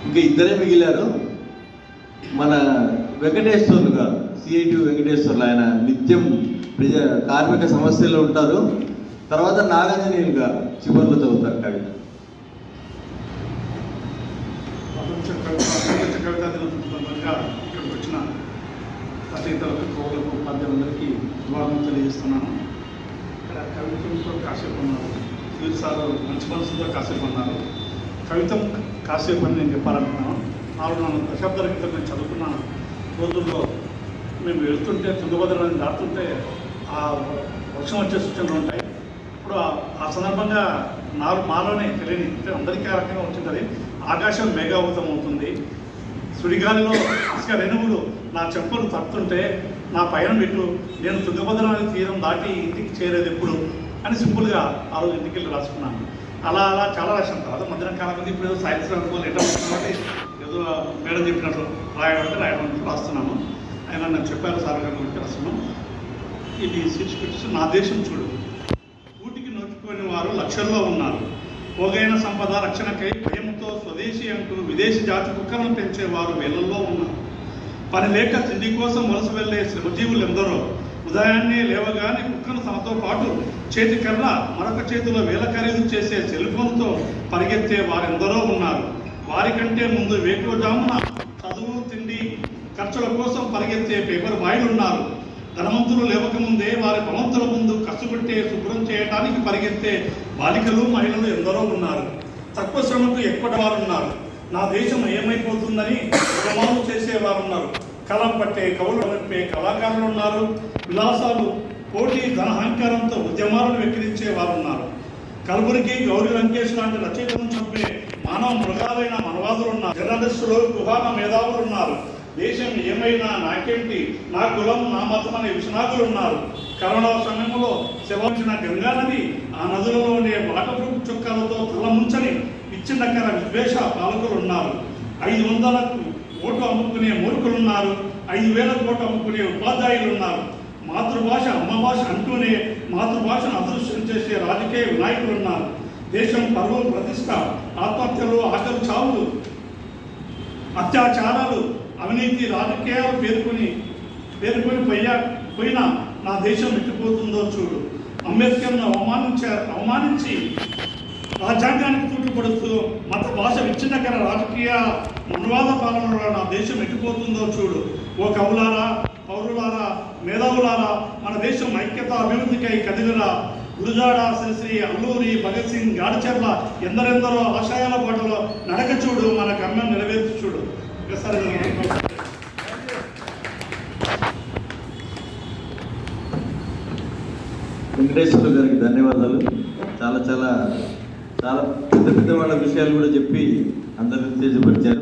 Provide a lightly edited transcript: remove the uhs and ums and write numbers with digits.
ఇంకా ఇద్దరే మిగిలారు. మన వెంకటేశ్వర్లు గారు, సిఐటి వెంకటేశ్వర్లు, ఆయన నిత్యం కార్మిక సమస్యలు ఉంటారు. తర్వాత నాగాంజనేయులు గారు చివరిలో చదువుతారు కవిత. కవితా దినోత్సవంగా ఇక్కడికి వచ్చిన రచయితలకు, కవులకు, ఉపాధ్యాయులందరికీ శుభాకాంక్షలు తెలియజేస్తున్నాను. ఇక్కడ కవిత్వంతో కాసేపు ఉన్నారు, వీరు సార్ మంచి మనసుతో కాసేపు ఉన్నారు. కవితం కాసేపు అని నేను చెప్పాలనుకున్నాను. 4 దశాబ్దాల క్రితం నేను చదువుకున్న రోజుల్లో మేము వెళ్తుంటే తుంగభద్రని దాటుతుంటే ఆ వర్షం వచ్చే సూచనలు ఉంటాయి. ఇప్పుడు ఆ సందర్భంగా మాలోనే తెలియని అందరికీ ఆ రకంగా వచ్చింది. ఆకాశం మేఘావృతం అవుతుంది, సుడిగాలిలో ఇసుక రేణువులు నా చెప్పులు తప్పుతుంటే నా పయనం పెట్టు, నేను తుంగభద్ర నది తీరం దాటి ఇంటికి చేరేది ఎప్పుడు అని సింపుల్గా ఆ రోజు ఇంటికి వెళ్ళి రాసుకున్నాను. అలా చాలా రాశాను. తర్వాత మధ్యాహ్నం కాలం ఇప్పుడు ఏదో సైన్స్ లెటర్ కాబట్టి ఏదో మేడం చెప్పినట్లు రాయడం రాస్తున్నాము. ఆయన నాకు చెప్పారు, సార్ గారి గురించి రాస్తున్నాం. ఇది శీర్షిక నా దేశం చూడు. ఊటికి నోచుకొని వారు లక్షల్లో ఉన్నారు. పోగైన సంపద రక్షణకై భయంతో స్వదేశీ అంటూ విదేశీ జాతి కుక్కలను పెంచేవారు వేలల్లో ఉన్నారు. పని లేక తిండి కోసం వలస వెళ్లే శ్రమజీవులు ఎందరో. ఉదయాన్నే లేవగానే కుక్కను తమతో పాటు చేతి కర్ర మరొక చేతిలో వేల ఖరీదు చేసే సెల్ఫోన్తో పరిగెత్తే వారెందరో ఉన్నారు. వారికంటే ముందు వేకువజామున చదువు, తిండి, ఖర్చుల కోసం పరిగెత్తే పేపర్ బాయ్లు ఉన్నారు. ధనవంతులు లేవకముందే వారి భవంతుల ముందు కష్టపెట్టే శుభ్రం చేయడానికి పరిగెత్తే బాలికలు, మహిళలు ఎందరో ఉన్నారు. తక్కువ శ్రమకు ఎక్కువ వారు ఉన్నారు. నా దేశం ఏమైపోతుందని ఉద్యమాలు చేసేవారు ఉన్నారు. కలం పట్టే కవులు నడిపే కళాకారులు ఉన్నారు. విలాసాలు, పోటీ, ధనహంకారంతో ఉద్యమాలను వెక్కిరించే వారు ఉన్నారు. కల్బుర్గి, గౌరీ లంకేష్ లాంటి రచయితలను చంపే మానవ మృగాలైన మనవాదులు ఉన్నారు. జర్నలిస్టులు, కుహాన మేధావులు ఉన్నారు. దేశం ఏమైనా నాకేంటి, నా కులం, నా మతం అనే విషనాగులు ఉన్నారు. కరోనా సమయంలో శివంచిన గంగా నది, ఆ నదులలోనే వాటపు చుక్కలతో తలముంచని పిచ్చినక్కర విద్వేష పాలకులు ఉన్నారు. 500కు ఓటు అమ్ముకునే మూర్ఖులున్నారు. 5,000 కోట్లు అమ్ముకునే ఉపాధ్యాయులు ఉన్నారు. మాతృభాష అమ్మ భాష అంటూనే మాతృభాషను అదృశ్యం చేసే రాజకీయ వినాయకులు ఉన్నారు. దేశం పరువు, ప్రతిష్ట, ఆత్మహత్యలు, ఆకలి చావులు, అత్యాచారాలు, అవినీతి, రాజకీయాలు పేరుకొని పోయినా నా దేశం ఎట్టిపోతుందో చూడు. అంబేద్కర్ను అవమానించి రాజ్యాంగానికి తూట్లు పడుతూ మత భాష విచ్ఛిన్నకర రాజకీయ మనువాద పాలనలో నా దేశం ఎట్టిపోతుందో చూడు. ఓ కవులారా, పౌరులారా, మేధావులారా, మన దేశం ఐక్యత అభివృద్ధికై కదిలిరా. గురుజాడ, శ్రీశ్రీ, అల్లూరి, భగత్ సింగ్, గాడ్చర్ల ఎందరెందరో ఆశయాల బాటలో నడక చూడు, మన గమ్యం నెరవేర్చి చూడు. వెంకటేశ్వర గారికి ధన్యవాదాలు. చాలా పెద్ద వాళ్ళ విషయాలు కూడా చెప్పి అందరిని ఉత్తేజపరిచారు.